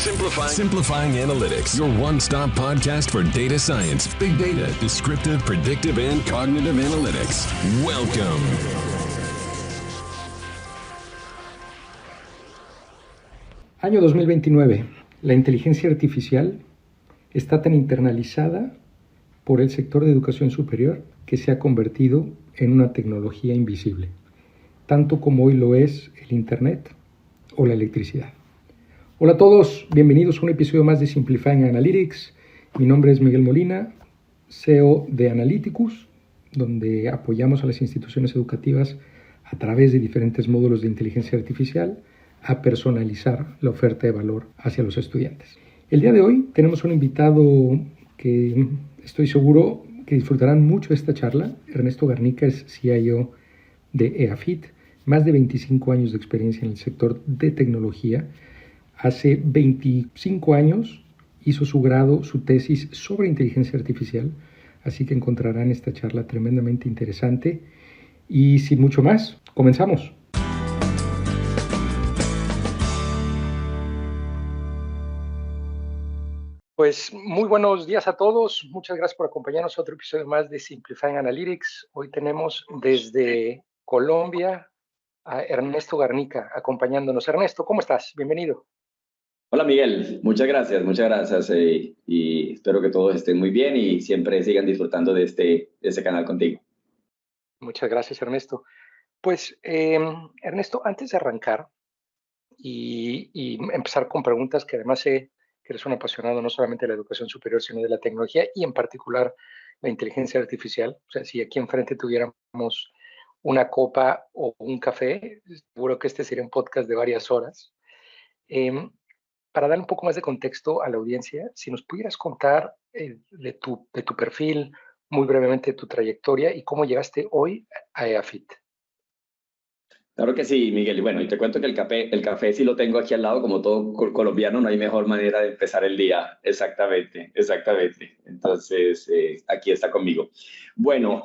Simplifying Analytics, your one-stop podcast for data science, big data, descriptive, predictive, and cognitive analytics. Welcome. Año 2029. La inteligencia artificial está tan internalizada por el sector de educación superior que se ha convertido en una tecnología invisible, tanto como hoy lo es el Internet o la electricidad. Hola a todos, bienvenidos a un episodio más de Simplifying Analytics. Mi nombre es Miguel Molina, CEO de Analyticus, donde apoyamos a las instituciones educativas a través de diferentes módulos de inteligencia artificial a personalizar la oferta de valor hacia los estudiantes. El día de hoy tenemos un invitado que estoy seguro que disfrutarán mucho de esta charla. Ernesto Garnica es CIO de EAFIT, más de 25 años de experiencia en el sector de tecnología. Hace 25 años hizo su grado, su tesis sobre inteligencia artificial, así que encontrarán esta charla tremendamente interesante. Y sin mucho más, comenzamos. Pues muy buenos días a todos. Muchas gracias por acompañarnos a otro episodio más de Simplifying Analytics. Hoy tenemos desde Colombia a Ernesto Garnica acompañándonos. Ernesto, ¿cómo estás? Bienvenido. Hola Miguel, muchas gracias y espero que todos estén muy bien y siempre sigan disfrutando de este canal contigo. Muchas gracias, Ernesto. Pues, Ernesto, antes de arrancar y empezar con preguntas que además sé que eres un apasionado no solamente de la educación superior, sino de la tecnología y en particular la inteligencia artificial. O sea, si aquí enfrente tuviéramos una copa o un café, seguro que este sería un podcast de varias horas. Para dar un poco más de contexto a la audiencia, si nos pudieras contar de tu perfil, muy brevemente tu trayectoria y cómo llegaste hoy a EAFIT. Claro que sí, Miguel. Y bueno, y te cuento que el café sí lo tengo aquí al lado, como todo colombiano, no hay mejor manera de empezar el día. Exactamente. Entonces, aquí está conmigo. Bueno,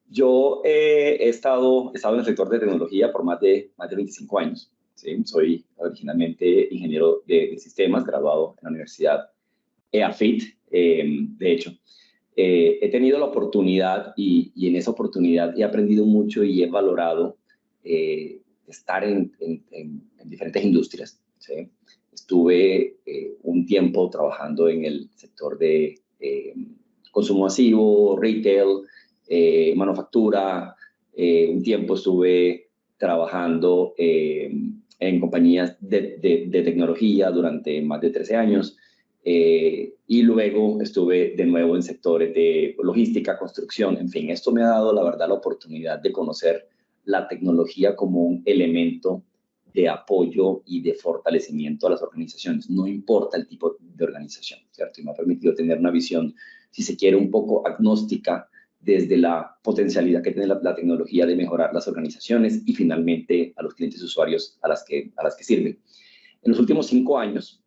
yo he estado en el sector de tecnología por más de 25 años. ¿Sí? Soy originalmente ingeniero de sistemas, graduado en la Universidad EAFIT, de hecho. He tenido la oportunidad y en esa oportunidad he aprendido mucho y he valorado estar en diferentes industrias. ¿Sí? Estuve un tiempo trabajando en el sector de consumo masivo, retail, manufactura. Un tiempo estuve trabajando en compañías de tecnología durante más de 13 años. Y luego estuve de nuevo en sectores de logística, construcción, en fin, esto me ha dado la verdad la oportunidad de conocer la tecnología como un elemento de apoyo y de fortalecimiento a las organizaciones, no importa el tipo de organización, ¿cierto? Y me ha permitido tener una visión, si se quiere, un poco agnóstica desde la potencialidad que tiene la tecnología de mejorar las organizaciones y finalmente a los clientes usuarios a las que sirven. En los últimos 5 años,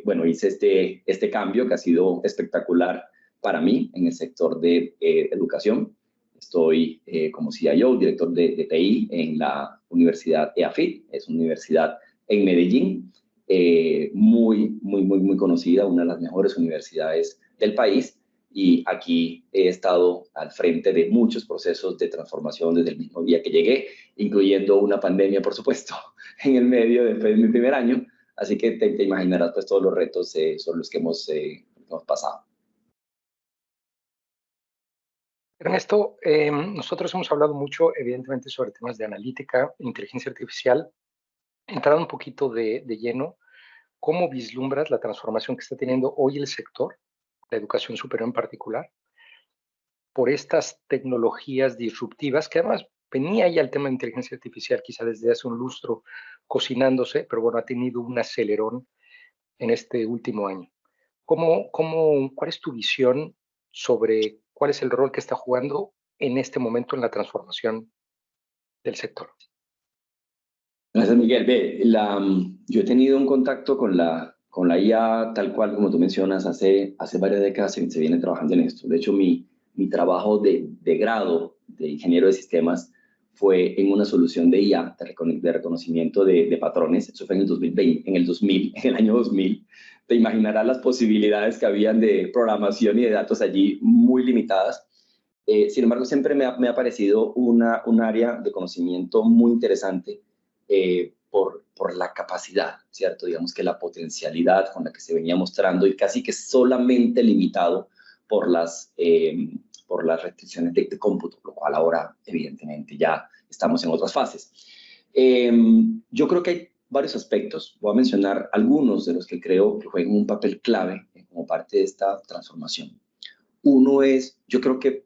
bueno, hice este cambio que ha sido espectacular para mí en el sector de educación. Estoy como CIO, director de TI en la Universidad EAFIT, es una universidad en Medellín, muy conocida, una de las mejores universidades del país. Y aquí he estado al frente de muchos procesos de transformación desde el mismo día que llegué, incluyendo una pandemia, por supuesto, en el medio después de mi primer año. Así que te imaginarás pues todos los retos sobre los que hemos pasado. Ernesto, nosotros hemos hablado mucho, evidentemente, sobre temas de analítica, inteligencia artificial. Entrando un poquito de lleno, ¿cómo vislumbras la transformación que está teniendo hoy el sector, la educación superior en particular, por estas tecnologías disruptivas que además venía ya el tema de inteligencia artificial quizá desde hace un lustro cocinándose, pero bueno, ha tenido un acelerón en este último año? ¿Cuál es tu visión sobre cuál es el rol que está jugando en este momento en la transformación del sector? Gracias, Miguel. Yo he tenido un contacto con la IA tal cual como tú mencionas, hace varias décadas se viene trabajando en esto. De hecho, mi trabajo de grado de ingeniero de sistemas fue en una solución de IA, de reconocimiento de patrones. Eso fue en el 2020, en el año 2000. Te imaginarás las posibilidades que habían de programación y de datos allí muy limitadas. Sin embargo, siempre me ha parecido un área de conocimiento muy interesante por la capacidad, ¿cierto? Digamos que la potencialidad con la que se venía mostrando y casi que solamente limitado por las restricciones de cómputo, lo cual ahora, evidentemente, ya estamos en otras fases. Yo creo que hay varios aspectos. Voy a mencionar algunos de los que creo que juegan un papel clave como parte de esta transformación. Uno es, yo creo que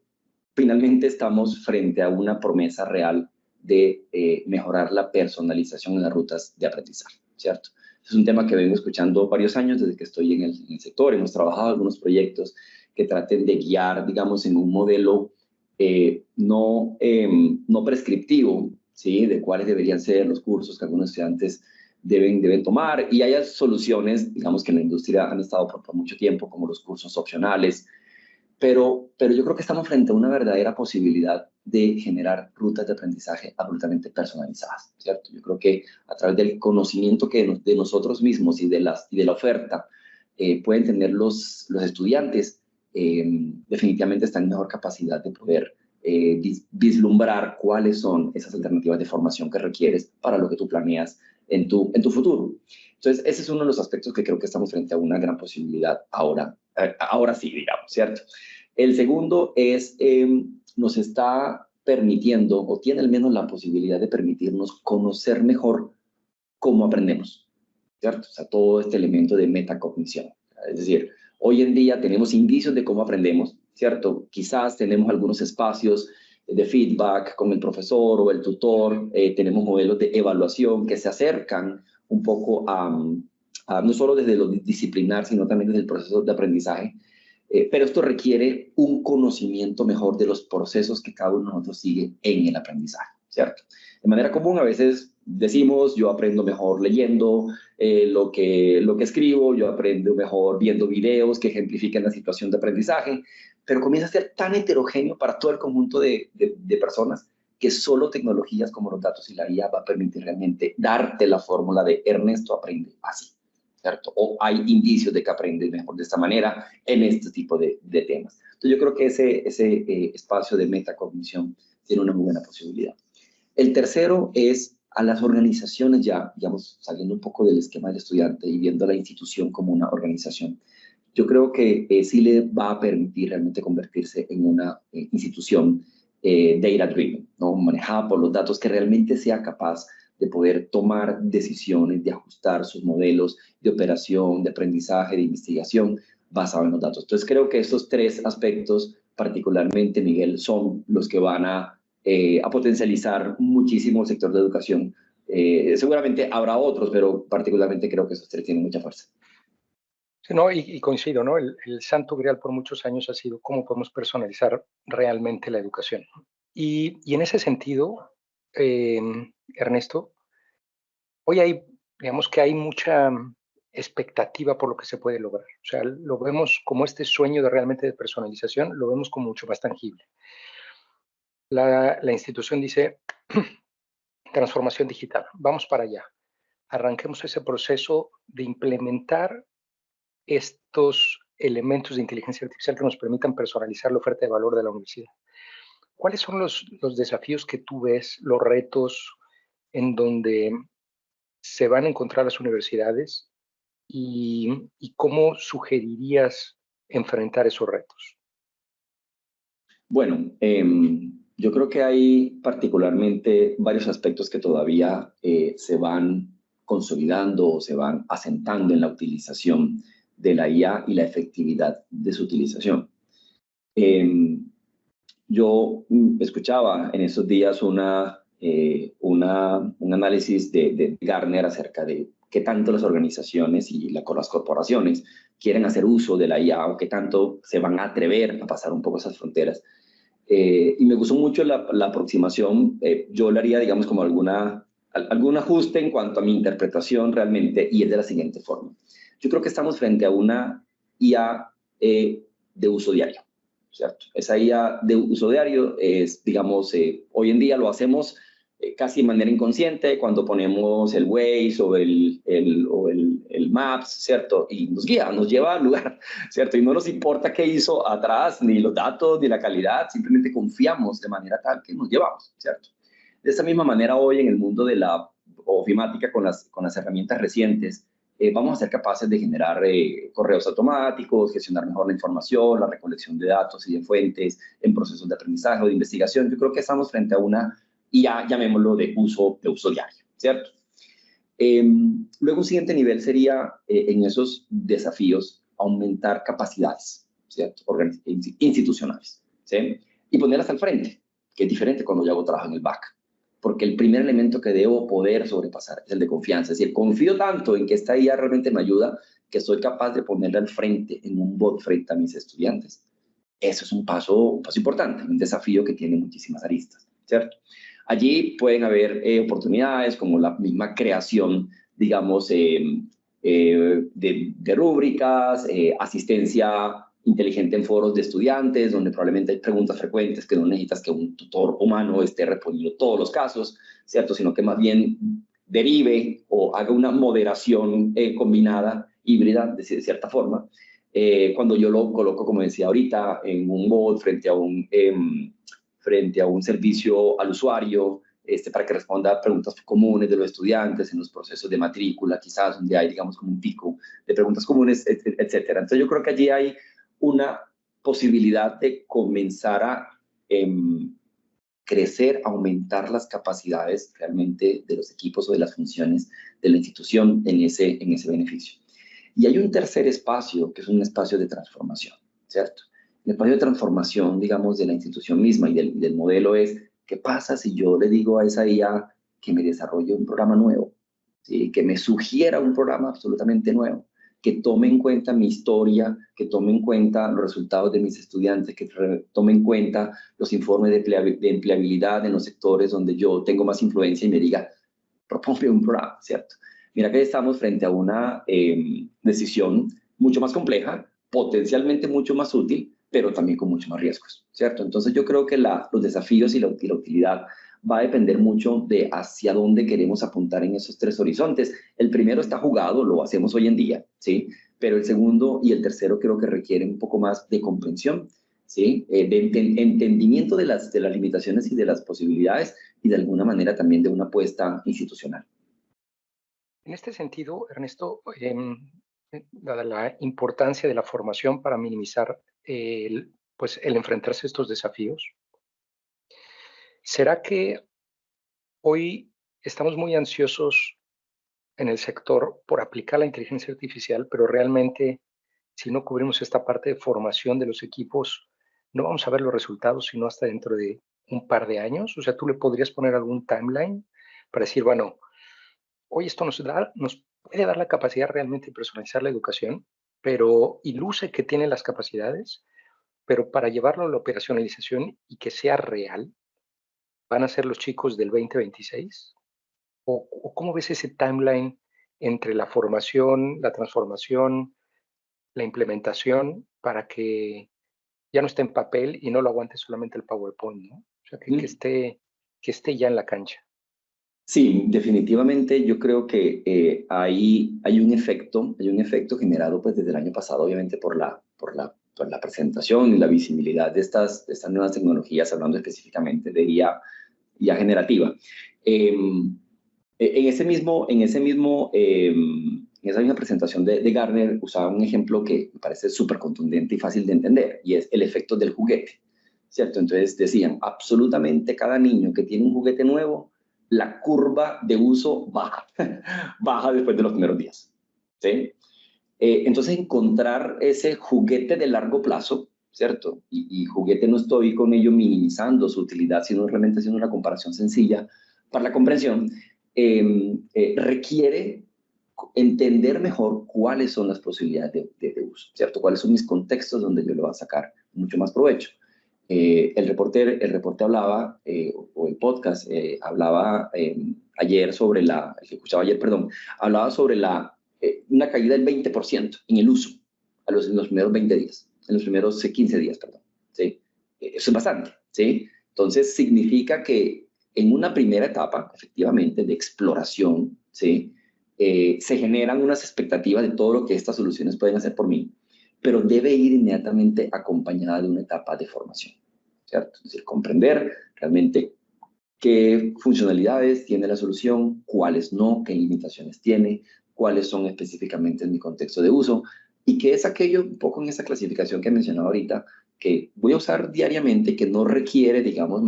finalmente estamos frente a una promesa real de mejorar la personalización en las rutas de aprendizaje, ¿cierto? Es un tema que vengo escuchando varios años desde que estoy en el sector. Hemos trabajado algunos proyectos que traten de guiar, digamos, en un modelo no prescriptivo, ¿sí? De cuáles deberían ser los cursos que algunos estudiantes deben tomar. Y hay soluciones, digamos, que en la industria han estado por mucho tiempo, como los cursos opcionales. Pero yo creo que estamos frente a una verdadera posibilidad de generar rutas de aprendizaje absolutamente personalizadas, ¿cierto? Yo creo que a través del conocimiento de nosotros mismos y de la oferta pueden tener los estudiantes, definitivamente están en mejor capacidad de poder vislumbrar cuáles son esas alternativas de formación que requieres para lo que tú planeas en tu futuro. Entonces, ese es uno de los aspectos que creo que estamos frente a una gran posibilidad ahora sí, digamos, ¿cierto? El segundo es, nos está permitiendo, o tiene al menos la posibilidad de permitirnos conocer mejor cómo aprendemos, ¿cierto? O sea, todo este elemento de metacognición. Es decir, hoy en día tenemos indicios de cómo aprendemos, ¿cierto? Quizás tenemos algunos espacios de feedback con el profesor o el tutor, tenemos modelos de evaluación que se acercan un poco no solo desde lo disciplinar, sino también desde el proceso de aprendizaje. Pero esto requiere un conocimiento mejor de los procesos que cada uno de nosotros sigue en el aprendizaje, ¿cierto? De manera común, a veces decimos, yo aprendo mejor leyendo lo que escribo, yo aprendo mejor viendo videos que ejemplifican la situación de aprendizaje, pero comienza a ser tan heterogéneo para todo el conjunto de personas que solo tecnologías como los datos y la IA va a permitir realmente darte la fórmula de Ernesto aprende así, ¿cierto? O hay indicios de que aprendes mejor de esta manera en este tipo de temas. Entonces yo creo que ese espacio de metacognición tiene una muy buena posibilidad. El tercero es a las organizaciones ya, digamos, saliendo un poco del esquema del estudiante y viendo a la institución como una organización. Yo creo que sí le va a permitir realmente convertirse en una institución data-driven, ¿no? Manejada por los datos, que realmente sea capaz de poder tomar decisiones, de ajustar sus modelos de operación, de aprendizaje, de investigación basado en los datos. Entonces creo que estos tres aspectos, particularmente, Miguel, son los que van a potencializar muchísimo el sector de educación. Seguramente habrá otros, pero particularmente creo que esos tres tienen mucha fuerza. Sí, no, y coincido, ¿no? El santo grial por muchos años ha sido cómo podemos personalizar realmente la educación. Y en ese sentido, Ernesto, hoy digamos que hay mucha expectativa por lo que se puede lograr. O sea, lo vemos como este sueño realmente de personalización, lo vemos como mucho más tangible. La institución dice, transformación digital, vamos para allá. Arranquemos ese proceso de implementar estos elementos de inteligencia artificial que nos permitan personalizar la oferta de valor de la universidad. ¿Cuáles son los desafíos que tú ves, los retos en donde se van a encontrar las universidades y cómo sugerirías enfrentar esos retos? Bueno, yo creo que hay particularmente varios aspectos que todavía se van consolidando o se van asentando en la utilización de la IA y la efectividad de su utilización. Yo escuchaba en esos días un análisis de Gartner acerca de qué tanto las organizaciones y las corporaciones quieren hacer uso de la IA o qué tanto se van a atrever a pasar un poco esas fronteras. Y me gustó mucho la aproximación. Yo le haría, digamos, como algún ajuste en cuanto a mi interpretación realmente, y es de la siguiente forma. Yo creo que estamos frente a una IA de uso diario, ¿cierto? Esa IA de uso diario es, digamos, hoy en día lo hacemos casi de manera inconsciente cuando ponemos el Waze o el Maps, ¿cierto? Y nos guía, nos lleva al lugar, ¿cierto? Y no nos importa qué hizo atrás, ni los datos, ni la calidad, simplemente confiamos de manera tal que nos llevamos, ¿cierto? De esta misma manera, hoy en el mundo de la ofimática, con las herramientas recientes, vamos a ser capaces de generar correos automáticos, gestionar mejor la información, la recolección de datos y de fuentes en procesos de aprendizaje o de investigación. Yo creo que estamos frente a una IA, llamémoslo, de uso diario, ¿cierto? Luego un siguiente nivel sería, en esos desafíos, aumentar capacidades, ¿cierto? Institucionales, ¿sí? Y ponerlas al frente, que es diferente cuando yo hago trabajo en el back. Porque el primer elemento que debo poder sobrepasar es el de confianza. Es decir, confío tanto en que esta IA realmente me ayuda que soy capaz de ponerla al frente, en un bot frente a mis estudiantes. Eso es un paso importante, un desafío que tiene muchísimas aristas, ¿cierto? Allí pueden haber oportunidades como la misma creación, digamos, de rúbricas, asistencia inteligente en foros de estudiantes, donde probablemente hay preguntas frecuentes que no necesitas que un tutor humano esté respondiendo todos los casos, ¿cierto? Sino que más bien derive o haga una moderación combinada, híbrida, de cierta forma. Cuando yo lo coloco, como decía ahorita, en un bot frente a un servicio al usuario, para que responda a preguntas comunes de los estudiantes en los procesos de matrícula, quizás donde hay, digamos, como un pico de preguntas comunes, etcétera. Entonces yo creo que allí hay una posibilidad de comenzar a crecer, aumentar las capacidades realmente de los equipos o de las funciones de la institución en ese beneficio. Y hay un tercer espacio, que es un espacio de transformación, ¿cierto? El espacio de transformación, digamos, de la institución misma y del modelo es, ¿qué pasa si yo le digo a esa IA que me desarrolle un programa nuevo? ¿Sí? Que me sugiera un programa absolutamente nuevo, que tome en cuenta mi historia, que tome en cuenta los resultados de mis estudiantes, que tome en cuenta los informes de empleabilidad en los sectores donde yo tengo más influencia y me diga, propone un programa, ¿cierto? Mira que estamos frente a una decisión mucho más compleja, potencialmente mucho más útil, pero también con mucho más riesgos, ¿cierto? Entonces yo creo que los desafíos y la utilidad va a depender mucho de hacia dónde queremos apuntar en esos tres horizontes. El primero está jugado, lo hacemos hoy en día, ¿sí? Pero el segundo y el tercero creo que requieren un poco más de comprensión, ¿sí? De entendimiento de las limitaciones y de las posibilidades y de alguna manera también de una apuesta institucional. En este sentido, Ernesto, dada la importancia de la formación para minimizar pues el enfrentarse a estos desafíos, ¿será que hoy estamos muy ansiosos en el sector por aplicar la inteligencia artificial, pero realmente si no cubrimos esta parte de formación de los equipos, no vamos a ver los resultados sino hasta dentro de un par de años? O sea, ¿tú le podrías poner algún timeline para decir, bueno, hoy esto nos puede dar la capacidad realmente de personalizar la educación, pero y luce que tiene las capacidades, pero para llevarlo a la operacionalización y que sea real, van a ser los chicos del 2026? ¿O cómo ves ese timeline entre la formación, la transformación, la implementación, para que ya no esté en papel y no lo aguante solamente el PowerPoint, ¿no? O sea, que esté ya en la cancha. Sí, definitivamente yo creo que hay un efecto generado pues desde el año pasado, obviamente por la presentación y la visibilidad de estas nuevas tecnologías, hablando específicamente de IA generativa. En esa misma presentación de Gartner usaba un ejemplo que me parece súper contundente y fácil de entender, y es el efecto del juguete, ¿cierto? Entonces decían, absolutamente cada niño que tiene un juguete nuevo, la curva de uso baja, baja después de los primeros días, ¿sí? Entonces encontrar ese juguete de largo plazo, ¿cierto? Y juguete no estoy con ello minimizando su utilidad, sino realmente haciendo una comparación sencilla para la comprensión, requiere entender mejor cuáles son las posibilidades de uso, ¿cierto? Cuáles son mis contextos donde yo le voy a sacar mucho más provecho. El reporte hablaba, o el podcast hablaba ayer sobre el que escuchaba ayer, perdón, hablaba sobre una caída del 20% en el uso en los primeros 20 días, en los primeros 15 días, perdón, ¿sí? eso es bastante, ¿sí? Entonces, significa que en una primera etapa, efectivamente, de exploración, ¿sí? Se generan unas expectativas de todo lo que estas soluciones pueden hacer por mí, pero debe ir inmediatamente acompañada de una etapa de formación, ¿cierto? Es decir, comprender realmente qué funcionalidades tiene la solución, cuáles no, qué limitaciones tiene, cuáles son específicamente en mi contexto de uso, y qué es aquello, un poco en esa clasificación que he mencionado ahorita, que voy a usar diariamente, que no requiere, digamos,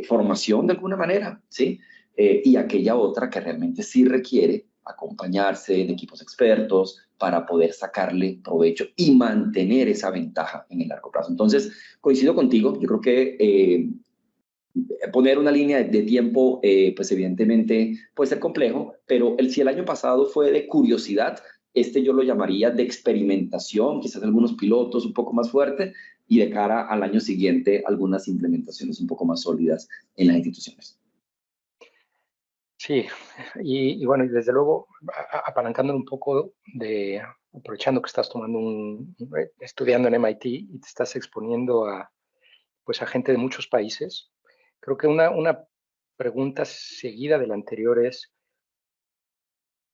formación de alguna manera, ¿sí? Y aquella otra que realmente sí requiere acompañarse de equipos expertos para poder sacarle provecho y mantener esa ventaja en el largo plazo. Entonces, coincido contigo, yo creo que poner una línea de tiempo, pues evidentemente puede ser complejo, pero si el año pasado fue de curiosidad, yo lo llamaría de experimentación, quizás algunos pilotos un poco más fuertes, y de cara al año siguiente algunas implementaciones un poco más sólidas en las instituciones. Sí, y bueno, y desde luego, apalancándolo un poco, aprovechando que estás estudiando en MIT y te estás exponiendo pues a gente de muchos países, creo que una pregunta seguida de la anterior es,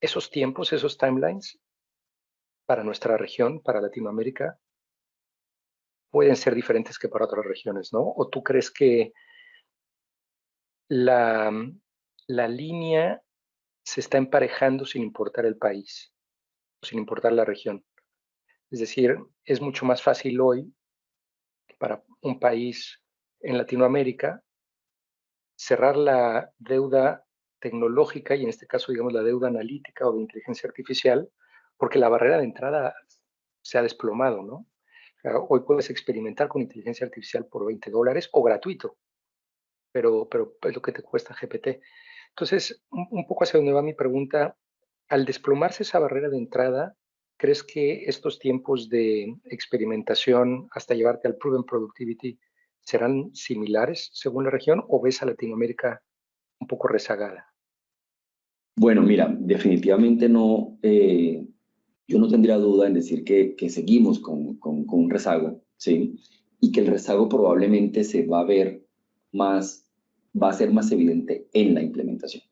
esos tiempos, esos timelines para nuestra región, para Latinoamérica, pueden ser diferentes que para otras regiones, ¿no? ¿O tú crees que la, la línea se está emparejando sin importar el país, sin importar la región? Es decir, es mucho más fácil hoy para un país en Latinoamérica cerrar la deuda tecnológica y en este caso, digamos, la deuda analítica o de inteligencia artificial, porque la barrera de entrada se ha desplomado, ¿no? O sea, hoy puedes experimentar con inteligencia artificial por $20 o gratuito, pero es lo que te cuesta GPT. Entonces, un poco hacia donde va mi pregunta, al desplomarse esa barrera de entrada, ¿crees que estos tiempos de experimentación hasta llevarte al proven productivity serán similares según la región o ves a Latinoamérica un poco rezagada? Bueno, mira, definitivamente no, yo no tendría duda en decir que seguimos con un rezago, ¿sí? Y que el rezago probablemente se va a ver más, va a ser más evidente en la implementación,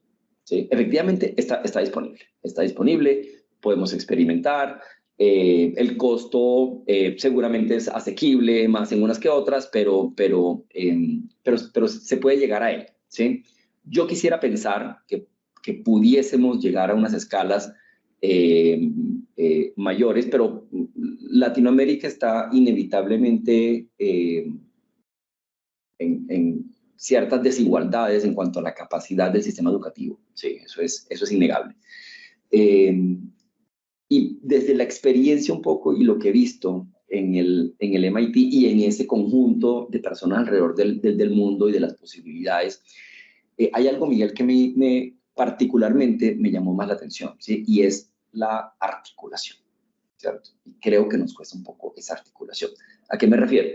¿sí? Efectivamente está disponible, podemos experimentar, el costo seguramente es asequible, más en unas que otras, pero se puede llegar a él, ¿sí? Yo quisiera pensar que pudiésemos llegar a unas escalas mayores, pero Latinoamérica está inevitablemente en ciertas desigualdades en cuanto a la capacidad del sistema educativo. Sí, eso es innegable. Y desde la experiencia un poco y lo que he visto en el MIT y en ese conjunto de personas alrededor del mundo y de las posibilidades, hay algo, Miguel, que particularmente me llamó más la atención, ¿sí? Y es la articulación, ¿cierto? Y creo que nos cuesta un poco esa articulación. ¿A qué me refiero?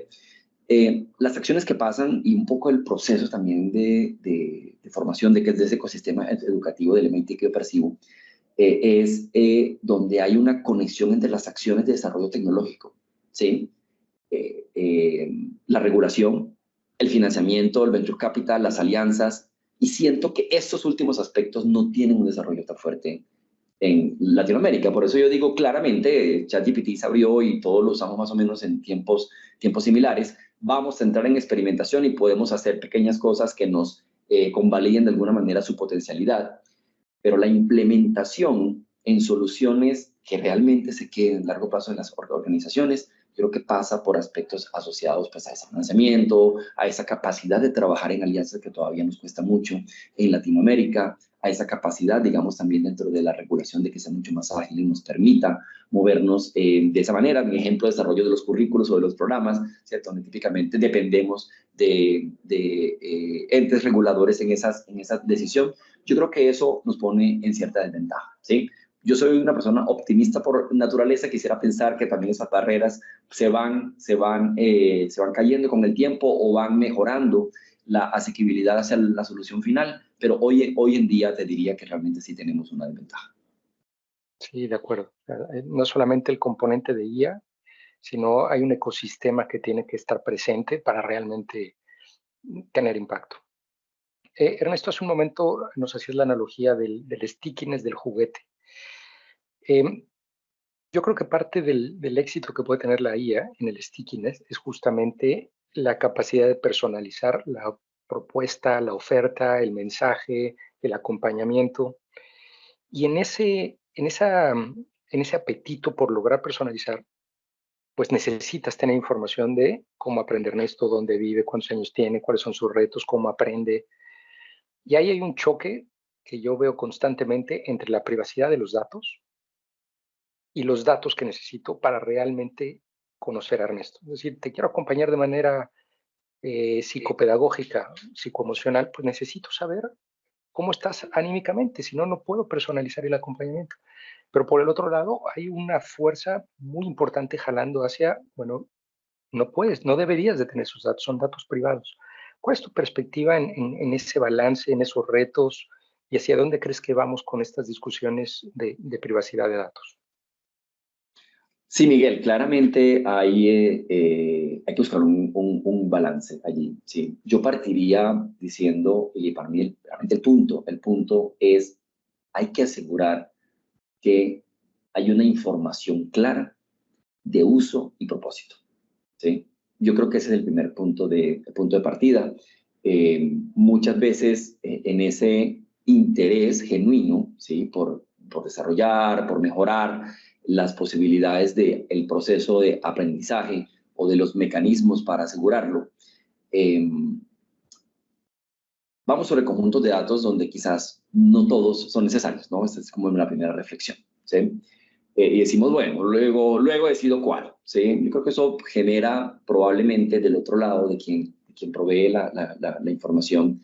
Las acciones que pasan y un poco el proceso también de formación de ese ecosistema educativo del MIT que yo percibo, es donde hay una conexión entre las acciones de desarrollo tecnológico, ¿sí? La regulación, el financiamiento, el venture capital, las alianzas, y siento que estos últimos aspectos no tienen un desarrollo tan fuerte en Latinoamérica. Por eso yo digo claramente, ChatGPT se abrió y todos lo usamos más o menos en tiempos similares. Vamos a entrar en experimentación y podemos hacer pequeñas cosas que nos convaliden de alguna manera su potencialidad, pero la implementación en soluciones que realmente se queden a largo plazo en las organizaciones, creo que pasa por aspectos asociados pues, a ese financiamiento, a esa capacidad de trabajar en alianzas que todavía nos cuesta mucho en Latinoamérica, a esa capacidad, digamos, también dentro de la regulación de que sea mucho más ágil y nos permita movernos de esa manera. Mi ejemplo, desarrollo de los currículos o de los programas, ¿cierto? Donde típicamente dependemos de entes reguladores en esa decisión. Yo creo que eso nos pone en cierta desventaja, ¿sí? Yo soy una persona optimista por naturaleza, quisiera pensar que también esas barreras se van cayendo con el tiempo o van mejorando la asequibilidad hacia la solución final, pero hoy en día te diría que realmente sí tenemos una desventaja. Sí, de acuerdo. No solamente el componente de IA, sino hay un ecosistema que tiene que estar presente para realmente tener impacto. Ernesto, hace un momento nos hacías la analogía del stickiness del juguete. Yo creo que parte del éxito que puede tener la IA en el stickiness es justamente la capacidad de personalizar la propuesta, la oferta, el mensaje, el acompañamiento. Y en ese apetito por lograr personalizar, pues necesitas tener información de cómo aprender Ernesto, dónde vive, cuántos años tiene, cuáles son sus retos, cómo aprende. Y ahí hay un choque que yo veo constantemente entre la privacidad de los datos y los datos que necesito para realmente conocer a Ernesto. Es decir, te quiero acompañar de manera psicopedagógica, psicoemocional, pues necesito saber cómo estás anímicamente, si no, no puedo personalizar el acompañamiento. Pero por el otro lado, hay una fuerza muy importante jalando hacia, bueno, no puedes, no deberías de tener esos datos, son datos privados. ¿Cuál es tu perspectiva en ese balance, en esos retos, y hacia dónde crees que vamos con estas discusiones de privacidad de datos? Sí, Miguel, claramente hay que buscar un balance allí. ¿Sí? Yo partiría diciendo, y para mí realmente el punto es, hay que asegurar que hay una información clara de uso y propósito. ¿Sí? Yo creo que ese es el primer punto de partida. Muchas veces en ese interés genuino, ¿sí? por desarrollar, por mejorar las posibilidades del proceso de aprendizaje o de los mecanismos para asegurarlo, vamos sobre conjuntos de datos donde quizás no todos son necesarios, ¿no? Esta es como la primera reflexión, ¿sí? Y decimos, bueno, luego decido cuál, ¿sí? Yo creo que eso genera probablemente del otro lado de quien provee la información,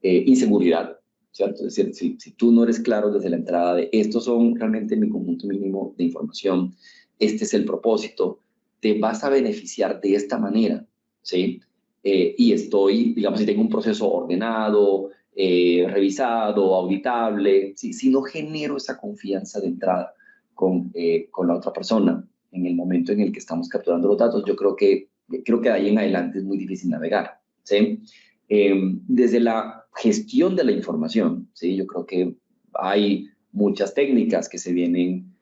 inseguridad, ¿cierto? Es decir, si tú no eres claro desde la entrada de estos son realmente mi conjunto mínimo de información, este es el propósito, te vas a beneficiar de esta manera, ¿sí? Y estoy, digamos, si tengo un proceso ordenado, revisado, auditable, si no genero esa confianza de entrada con la otra persona en el momento en el que estamos capturando los datos, yo creo que de ahí en adelante es muy difícil navegar, ¿sí? Desde la gestión de la información, ¿sí? Yo creo que hay muchas técnicas que se vienen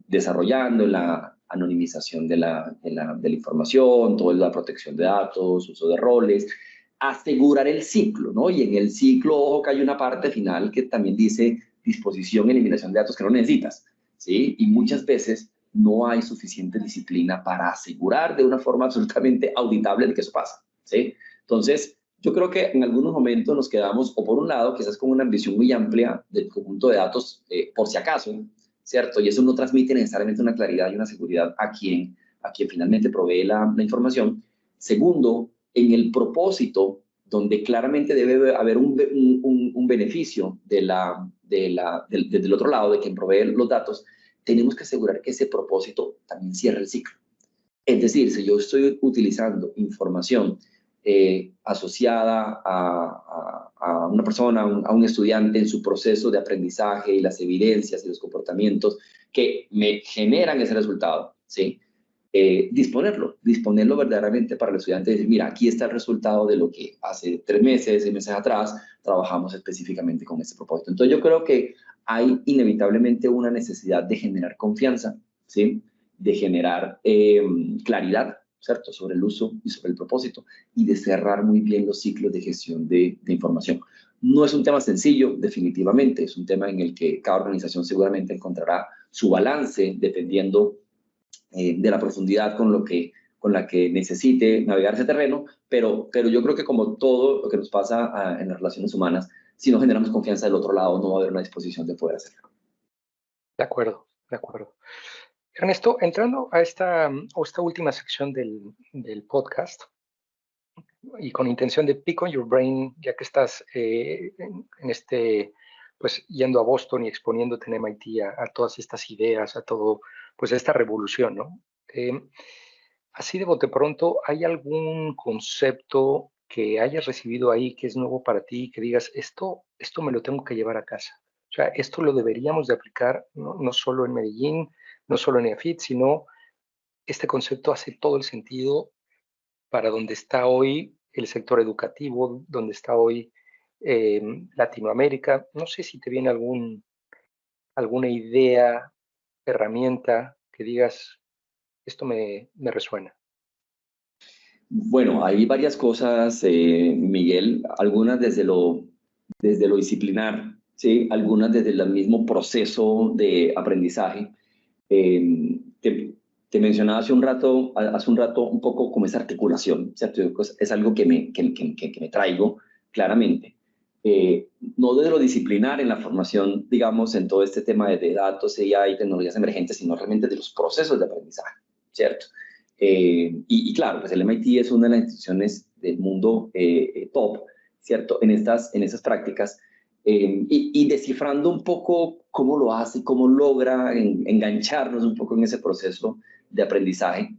desarrollando, la anonimización de la información, toda la protección de datos, uso de roles, asegurar el ciclo, ¿no? Y en el ciclo, ojo, que hay una parte final que también dice disposición y eliminación de datos que no necesitas, ¿sí? Y muchas veces no hay suficiente disciplina para asegurar de una forma absolutamente auditable de que eso pasa, ¿sí? Entonces, yo creo que en algunos momentos nos quedamos, o por un lado, quizás con una ambición muy amplia del conjunto de datos, por si acaso, ¿cierto? Y eso no transmite necesariamente una claridad y una seguridad a quien finalmente provee la información. Segundo, en el propósito, donde claramente debe haber un beneficio del otro lado, de quien provee los datos, tenemos que asegurar que ese propósito también cierre el ciclo. Es decir, si yo estoy utilizando información asociada a una persona, a un estudiante en su proceso de aprendizaje y las evidencias y los comportamientos que me generan ese resultado, ¿sí? Disponerlo verdaderamente para el estudiante y decir, mira, aquí está el resultado de lo que hace 3 meses, 6 meses atrás, trabajamos específicamente con este propósito. Entonces yo creo que hay inevitablemente una necesidad de generar confianza, ¿sí? De generar claridad, ¿cierto? Sobre el uso y sobre el propósito y de cerrar muy bien los ciclos de gestión de información. No es un tema sencillo, definitivamente, es un tema en el que cada organización seguramente encontrará su balance dependiendo de la profundidad con la que necesite navegar ese terreno, pero yo creo que como todo lo que nos pasa en las relaciones humanas, si no generamos confianza del otro lado, no va a haber una disposición de poder hacerlo. De acuerdo, de acuerdo. Ernesto, entrando a esta última sección del podcast, y con intención de pick on your brain, ya que estás pues yendo a Boston y exponiéndote en MIT a todas estas ideas, a todo, pues esta revolución, ¿no? Así de bote pronto, ¿hay algún concepto que hayas recibido ahí que es nuevo para ti, que digas, esto me lo tengo que llevar a casa? O sea, esto lo deberíamos de aplicar no solo en Medellín, no solo en EAFIT, sino este concepto hace todo el sentido para donde está hoy el sector educativo, donde está hoy Latinoamérica. No sé si te viene alguna idea, herramienta que digas, esto me resuena. Bueno, hay varias cosas, Miguel, algunas desde lo disciplinar, ¿sí? Algunas desde el mismo proceso de aprendizaje. Te mencionaba hace un rato un poco como esa articulación, ¿cierto? Es algo que me traigo claramente. No desde lo disciplinar en la formación, digamos, en todo este tema de datos, AI y tecnologías emergentes, sino realmente de los procesos de aprendizaje, ¿cierto? Y claro, pues el MIT es una de las instituciones del mundo top, ¿cierto? En esas prácticas. Y descifrando un poco cómo lo hace, cómo logra engancharnos un poco en ese proceso de aprendizaje,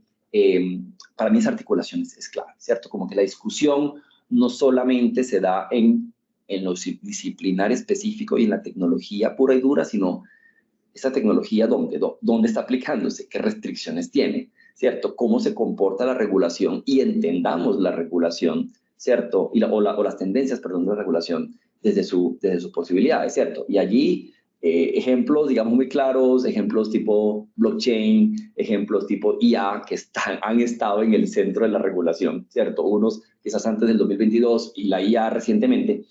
para mí esa articulación es clave, ¿cierto? Como que la discusión no solamente se da en lo disciplinar específico y en la tecnología pura y dura, sino esa tecnología dónde está aplicándose, qué restricciones tiene, ¿cierto? Cómo se comporta la regulación y entendamos la regulación, ¿cierto? O las tendencias, perdón, de la regulación desde sus posibilidades, ¿cierto? Y allí ejemplos, digamos, muy claros, ejemplos tipo blockchain, ejemplos tipo IA, que han estado en el centro de la regulación, ¿cierto? Unos quizás antes del 2022 y la IA recientemente.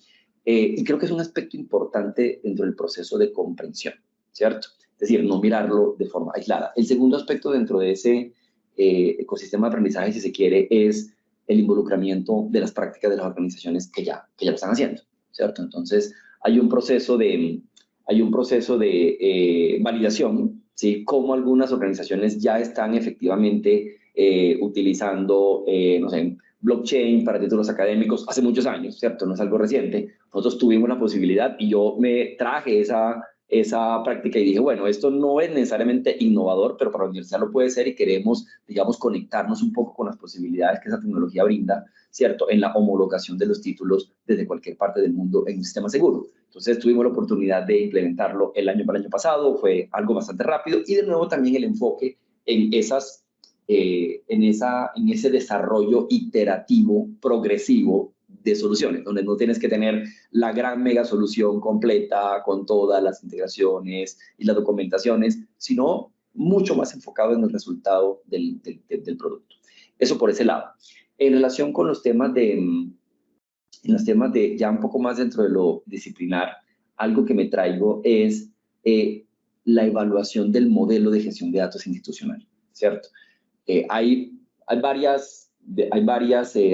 Y creo que es un aspecto importante dentro del proceso de comprensión, ¿cierto? Es decir, no mirarlo de forma aislada. El segundo aspecto dentro de ese ecosistema de aprendizaje, si se quiere, es el involucramiento de las prácticas de las organizaciones que ya lo están haciendo, ¿cierto? Entonces, hay un proceso de validación, ¿sí? Cómo algunas organizaciones ya están efectivamente utilizando, no sé, blockchain para títulos académicos hace muchos años, ¿cierto? No es algo reciente. Nosotros tuvimos la posibilidad y yo me traje esa práctica y dije, bueno, esto no es necesariamente innovador, pero para la universidad lo puede ser y queremos, digamos, conectarnos un poco con las posibilidades que esa tecnología brinda, ¿cierto? En la homologación de los títulos desde cualquier parte del mundo en un sistema seguro. Entonces tuvimos la oportunidad de implementarlo el año pasado, fue algo bastante rápido y de nuevo también el enfoque en ese desarrollo iterativo, progresivo de soluciones, donde no tienes que tener la gran mega solución completa con todas las integraciones y las documentaciones, sino mucho más enfocado en el resultado del producto. Eso por ese lado. En relación con los temas de ya un poco más dentro de lo disciplinar, algo que me traigo es la evaluación del modelo de gestión de datos institucional, ¿cierto? Hay varias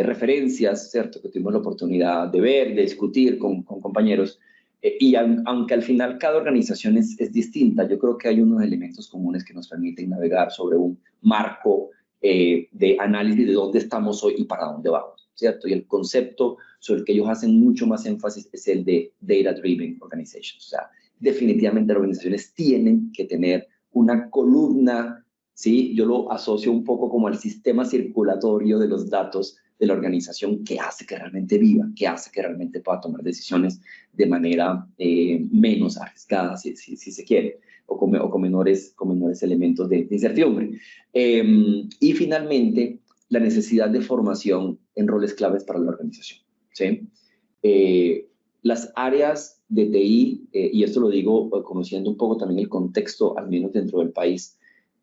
referencias, ¿cierto?, que tuvimos la oportunidad de ver, de discutir con compañeros, y aunque al final cada organización es distinta, yo creo que hay unos elementos comunes que nos permiten navegar sobre un marco de análisis de dónde estamos hoy y para dónde vamos, ¿cierto? Y el concepto sobre el que ellos hacen mucho más énfasis es el de Data Driven Organizations. O sea, definitivamente las organizaciones tienen que tener una columna, ¿sí? Yo lo asocio un poco como al sistema circulatorio de los datos de la organización que hace que realmente viva, que hace que realmente pueda tomar decisiones de manera menos arriesgada, si se quiere, o con menores elementos de incertidumbre. Y finalmente, la necesidad de formación en roles claves para la organización, ¿sí? Las áreas de TI, y esto lo digo conociendo un poco también el contexto, al menos dentro del país,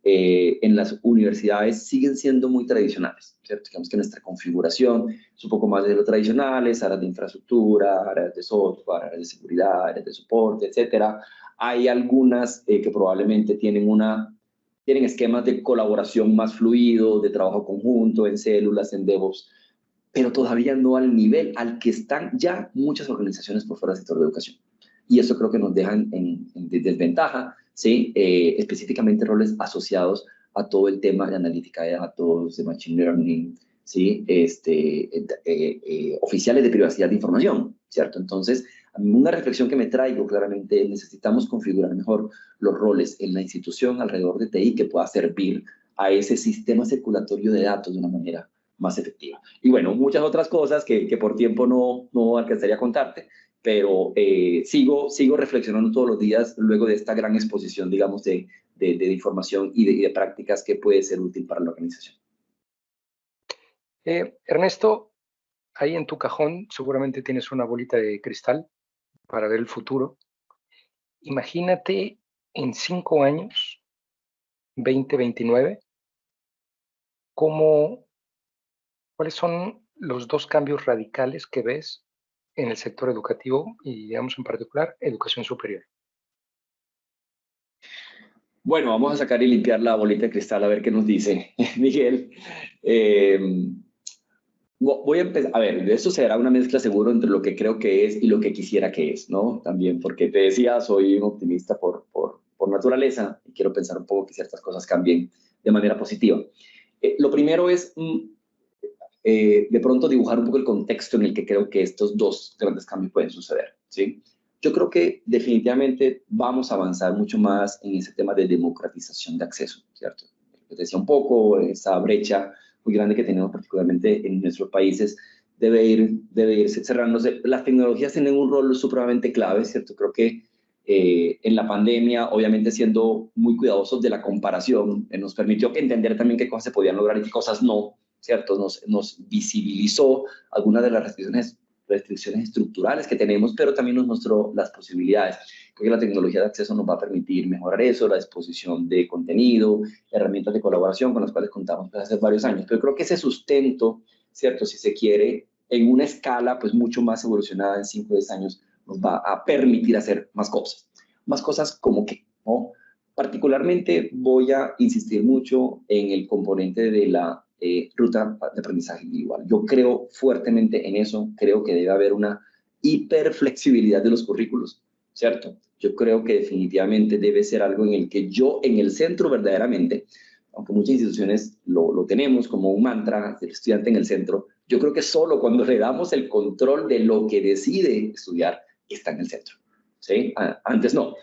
en las universidades siguen siendo muy tradicionales, ¿cierto? Digamos que nuestra configuración es un poco más de lo tradicionales, áreas de infraestructura, áreas de software, áreas de seguridad, áreas de soporte, etcétera. Hay algunas que probablemente tienen esquemas de colaboración más fluidos, de trabajo conjunto, en células, en DevOps, pero todavía no al nivel al que están ya muchas organizaciones por fuera del sector de educación. Y eso creo que nos dejan en desventaja, ¿sí? Específicamente roles asociados a todo el tema de analítica de datos, de machine learning, ¿sí? Oficiales de privacidad de información, ¿cierto? Entonces, a mí una reflexión que me traigo claramente, necesitamos configurar mejor los roles en la institución alrededor de TI que pueda servir a ese sistema circulatorio de datos de una manera más efectiva. Y bueno, muchas otras cosas que por tiempo no alcanzaría a contarte, pero sigo reflexionando todos los días luego de esta gran exposición, digamos, de de información y de prácticas que puede ser útil para la organización. Ernesto, ahí en tu cajón seguramente tienes una bolita de cristal para ver el futuro. Imagínate en 5 años, 2029, ¿cuáles son los 2 cambios radicales que ves en el sector educativo y, digamos, en particular, educación superior? Bueno, vamos a sacar y limpiar la bolita de cristal a ver qué nos dice Miguel. Voy a empezar, a ver, esto será una mezcla seguro entre lo que creo que es y lo que quisiera que es, ¿no? También, porque te decía, soy un optimista por naturaleza y quiero pensar un poco que ciertas cosas cambien de manera positiva. Lo primero es, de pronto, dibujar un poco el contexto en el que creo que estos 2 grandes cambios pueden suceder, ¿sí? Yo creo que definitivamente vamos a avanzar mucho más en ese tema de democratización de acceso, ¿cierto? Te decía un poco, esa brecha muy grande que tenemos particularmente en nuestros países debe ir cerrándose. Las tecnologías tienen un rol supremamente clave, ¿cierto? Creo que en la pandemia, obviamente siendo muy cuidadosos de la comparación, nos permitió entender también qué cosas se podían lograr y qué cosas no, ¿cierto? Nos visibilizó algunas de las restricciones estructurales que tenemos, pero también nos mostró las posibilidades. Creo que la tecnología de acceso nos va a permitir mejorar eso, la disposición de contenido, herramientas de colaboración con las cuales contamos desde hace varios años. Pero creo que ese sustento, ¿cierto? Si se quiere, en una escala pues mucho más evolucionada en 5 o 10 años, nos va a permitir hacer más cosas. Más cosas como que, ¿no? Particularmente voy a insistir mucho en el componente de la ruta de aprendizaje individual. Yo creo fuertemente en eso, creo que debe haber una hiperflexibilidad de los currículos, ¿cierto? Yo creo que definitivamente debe ser algo en el que yo, en el centro verdaderamente, aunque muchas instituciones lo tenemos como un mantra, el estudiante en el centro, yo creo que solo cuando le damos el control de lo que decide estudiar, está en el centro, ¿sí? Antes no.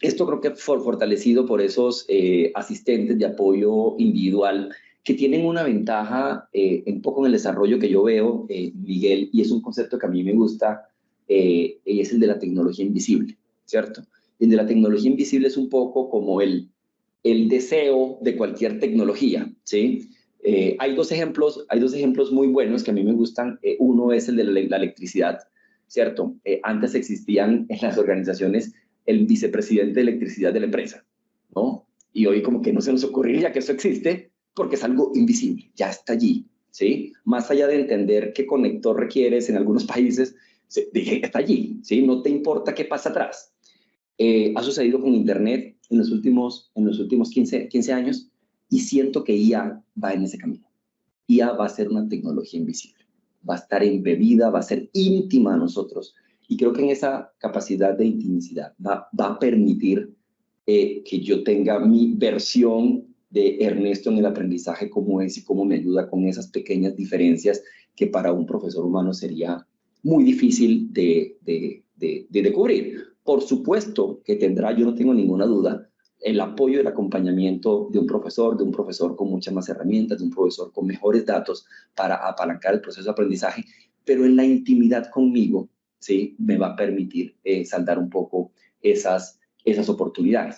Esto creo que fue fortalecido por esos asistentes de apoyo individual que tienen una ventaja un poco en el desarrollo que yo veo, Miguel, y es un concepto que a mí me gusta, y es el de la tecnología invisible, ¿cierto? El de la tecnología invisible es un poco como el deseo de cualquier tecnología, ¿sí? Hay dos ejemplos muy buenos que a mí me gustan. Uno es el de la electricidad, ¿cierto? Antes existían en las organizaciones el vicepresidente de electricidad de la empresa, ¿no? Y hoy como que no se nos ocurriría que eso existe porque es algo invisible, ya está allí, ¿sí? Más allá de entender qué conector requieres en algunos países, dije, está allí, ¿sí? No te importa qué pasa atrás. Ha sucedido con Internet en los últimos 15 años y siento que IA va en ese camino. IA va a ser una tecnología invisible, va a estar embebida, va a ser íntima a nosotros. Y creo que en esa capacidad de intimicidad va a permitir que yo tenga mi versión de Ernesto en el aprendizaje, cómo es y cómo me ayuda con esas pequeñas diferencias que para un profesor humano sería muy difícil de cubrir. Por supuesto que tendrá, yo no tengo ninguna duda, el apoyo y el acompañamiento de un profesor con muchas más herramientas, de un profesor con mejores datos para apalancar el proceso de aprendizaje, pero en la intimidad conmigo, ¿sí? Me va a permitir saldar un poco esas oportunidades.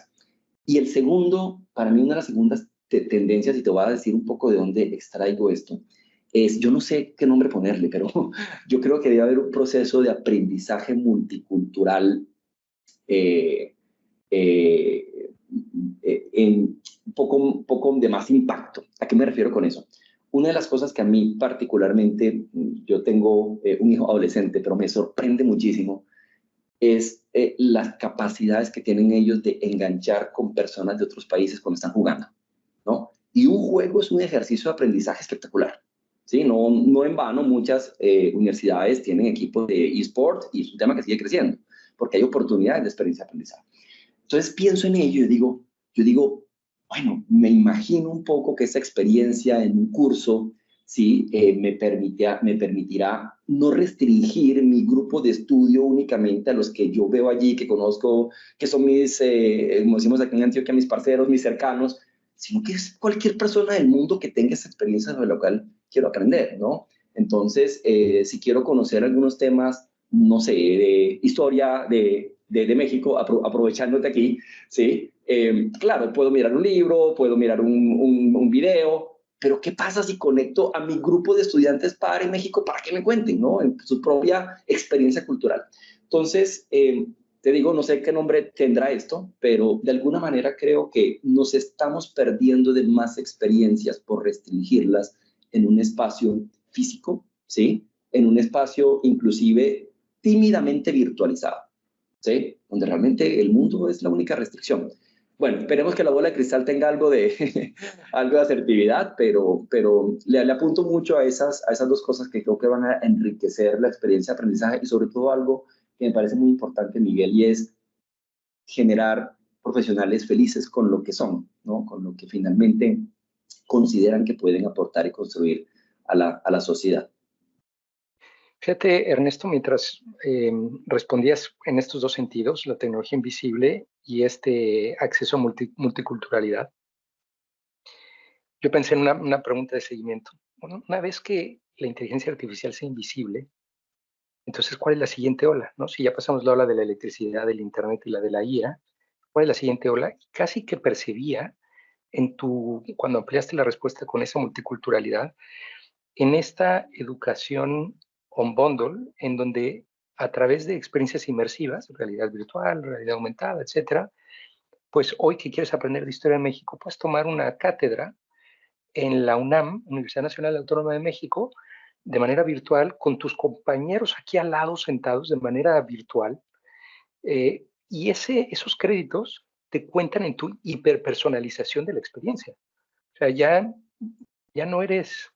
Y el segundo, para mí una de las segundas tendencias, y te voy a decir un poco de dónde extraigo esto, es, yo no sé qué nombre ponerle, pero yo creo que debe haber un proceso de aprendizaje multicultural en un poco de más impacto. ¿A qué me refiero con eso? Una de las cosas que a mí particularmente, yo tengo un hijo adolescente, pero me sorprende muchísimo, es las capacidades que tienen ellos de enganchar con personas de otros países cuando están jugando, ¿no? Y un juego es un ejercicio de aprendizaje espectacular, ¿sí? No en vano muchas universidades tienen equipos de eSport y es un tema que sigue creciendo, porque hay oportunidades de experiencia de aprendizaje. Entonces pienso en ello y yo digo, bueno, me imagino un poco que esa experiencia en un curso, sí, me permitirá no restringir mi grupo de estudio únicamente a los que yo veo allí, que conozco, que son mis, como decimos aquí en Antioquia, mis parceros, mis cercanos, sino que es cualquier persona del mundo que tenga esa experiencia sobre lo cual quiero aprender, ¿no? Entonces, si quiero conocer algunos temas, no sé, de historia, de de México, aprovechándote aquí, ¿sí? Claro, puedo mirar un libro, puedo mirar un video, pero ¿qué pasa si conecto a mi grupo de estudiantes PAR en México para que me cuenten, ¿no? En su propia experiencia cultural. Entonces, te digo, no sé qué nombre tendrá esto, pero de alguna manera creo que nos estamos perdiendo de más experiencias por restringirlas en un espacio físico, ¿sí? En un espacio inclusive tímidamente virtualizado, ¿sí? Donde realmente el mundo es la única restricción. Bueno, esperemos que la bola de cristal tenga algo de, algo de asertividad, pero le apunto mucho a esas dos cosas que creo que van a enriquecer la experiencia de aprendizaje y sobre todo algo que me parece muy importante, Miguel, y es generar profesionales felices con lo que son, ¿no? Con lo que finalmente consideran que pueden aportar y construir a la sociedad. Fíjate, Ernesto, mientras respondías en estos dos sentidos, la tecnología invisible y este acceso a multiculturalidad, yo pensé en una pregunta de seguimiento. Bueno, una vez que la inteligencia artificial sea invisible, entonces, ¿cuál es la siguiente ola? ¿No? Si ya pasamos la ola de la electricidad, del Internet y la de la IA, ¿cuál es la siguiente ola? Casi que percibía cuando ampliaste la respuesta con esa multiculturalidad, en esta educación on bundle, en donde a través de experiencias inmersivas, realidad virtual, realidad aumentada, etcétera, pues hoy que quieres aprender de historia de México, puedes tomar una cátedra en la UNAM, Universidad Nacional Autónoma de México, de manera virtual, con tus compañeros aquí al lado sentados de manera virtual, y esos créditos te cuentan en tu hiperpersonalización de la experiencia. O sea, ya no eres,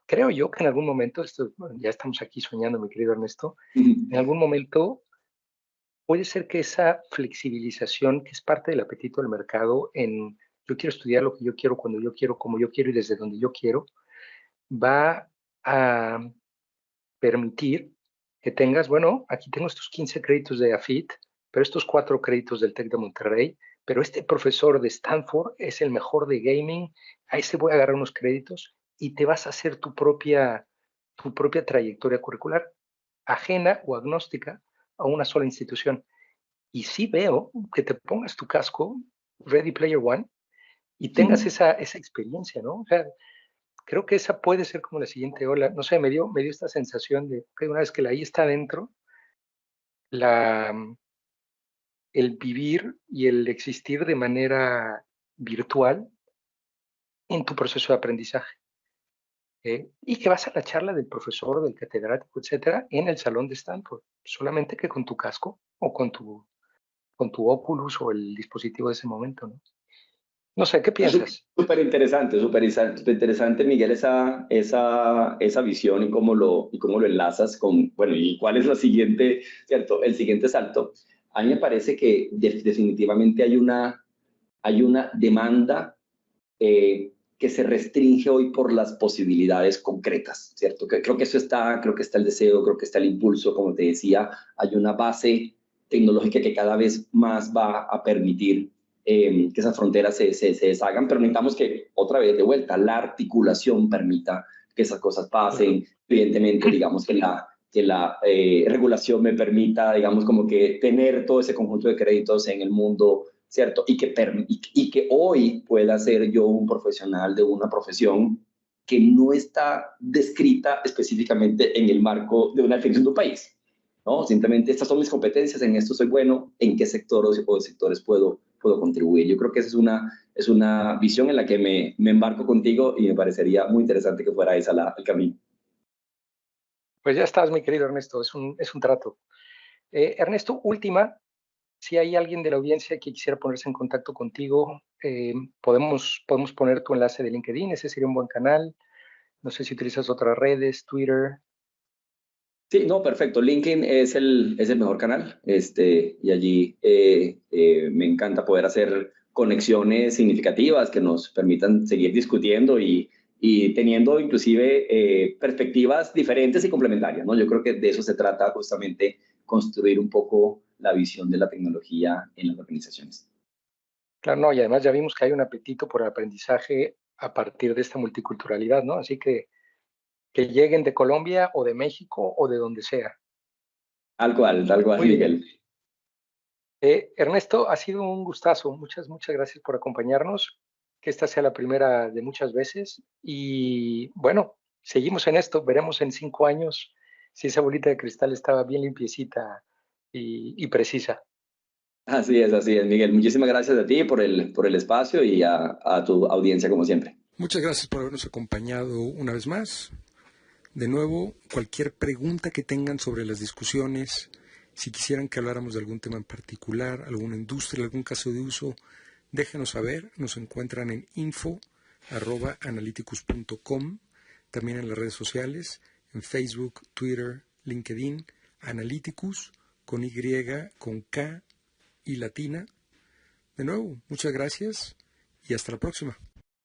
creo yo que en algún momento, bueno, ya estamos aquí soñando, mi querido Ernesto, en algún momento puede ser que esa flexibilización, que es parte del apetito del mercado en yo quiero estudiar lo que yo quiero, cuando yo quiero, como yo quiero y desde donde yo quiero, va a permitir que tengas, bueno, aquí tengo estos 15 créditos de AFIT, pero estos 4 créditos del TEC de Monterrey, pero este profesor de Stanford es el mejor de gaming, a ese voy a agarrar unos créditos y te vas a hacer tu propia trayectoria curricular, ajena o agnóstica a una sola institución. Y sí veo que te pongas tu casco, Ready Player One, y tengas esa experiencia, ¿no? O sea, creo que esa puede ser como la siguiente ola. No sé, me dio esta sensación de que una vez que la I está dentro, el vivir y el existir de manera virtual en tu proceso de aprendizaje. Y que vas a la charla del profesor, del catedrático, etcétera, en el salón de Stanford, solamente que con tu casco o con tu Oculus o el dispositivo de ese momento, ¿no? No sé, ¿qué piensas? Súper interesante, Miguel, esa visión y cómo lo enlazas con, bueno, y cuál es la siguiente, ¿cierto? El siguiente salto. A mí me parece que definitivamente hay una demanda que se restringe hoy por las posibilidades concretas, ¿cierto? Creo que creo que está el deseo, creo que está el impulso, como te decía, hay una base tecnológica que cada vez más va a permitir que esas fronteras se deshagan, pero necesitamos que, otra vez, de vuelta, la articulación permita que esas cosas pasen. Evidentemente, digamos que la regulación me permita, digamos, como que tener todo ese conjunto de créditos en el mundo, ¿cierto? Y que hoy pueda ser yo un profesional de una profesión que no está descrita específicamente en el marco de una definición de un país, ¿no? Simplemente estas son mis competencias, en esto soy bueno, en qué sectores o sectores puedo contribuir. Yo creo que esa es una visión en la que me embarco contigo y me parecería muy interesante que fuera esa el camino. Pues ya estás, mi querido Ernesto, es un trato. Ernesto, última, si hay alguien de la audiencia que quisiera ponerse en contacto contigo, podemos poner tu enlace de LinkedIn, ese sería un buen canal. No sé si utilizas otras redes, Twitter. Sí, no, perfecto. LinkedIn es el mejor canal, y allí me encanta poder hacer conexiones significativas que nos permitan seguir discutiendo y teniendo inclusive perspectivas diferentes y complementarias, ¿no? Yo creo que de eso se trata justamente, construir un poco la visión de la tecnología en las organizaciones. Claro, no, y además ya vimos que hay un apetito por el aprendizaje a partir de esta multiculturalidad, ¿no? Así que lleguen de Colombia o de México o de donde sea. Tal cual, Muy bien. Miguel. Ernesto, ha sido un gustazo. Muchas gracias por acompañarnos. Que esta sea la primera de muchas veces. Y bueno, seguimos en esto. Veremos en 5 años si esa bolita de cristal estaba bien limpiecita y precisa. Así es, Miguel. Muchísimas gracias a ti por el espacio y a tu audiencia, como siempre. Muchas gracias por habernos acompañado una vez más. De nuevo, cualquier pregunta que tengan sobre las discusiones, si quisieran que habláramos de algún tema en particular, alguna industria, algún caso de uso, déjenos saber. Nos encuentran en info@analyticus.com, también en las redes sociales, en Facebook, Twitter, LinkedIn, Analyticus, con Y, con K y latina. De nuevo, muchas gracias y hasta la próxima.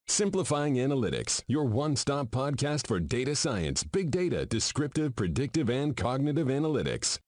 Simplifying Analytics, your one-stop podcast for data science, big data, descriptive, predictive, and cognitive analytics.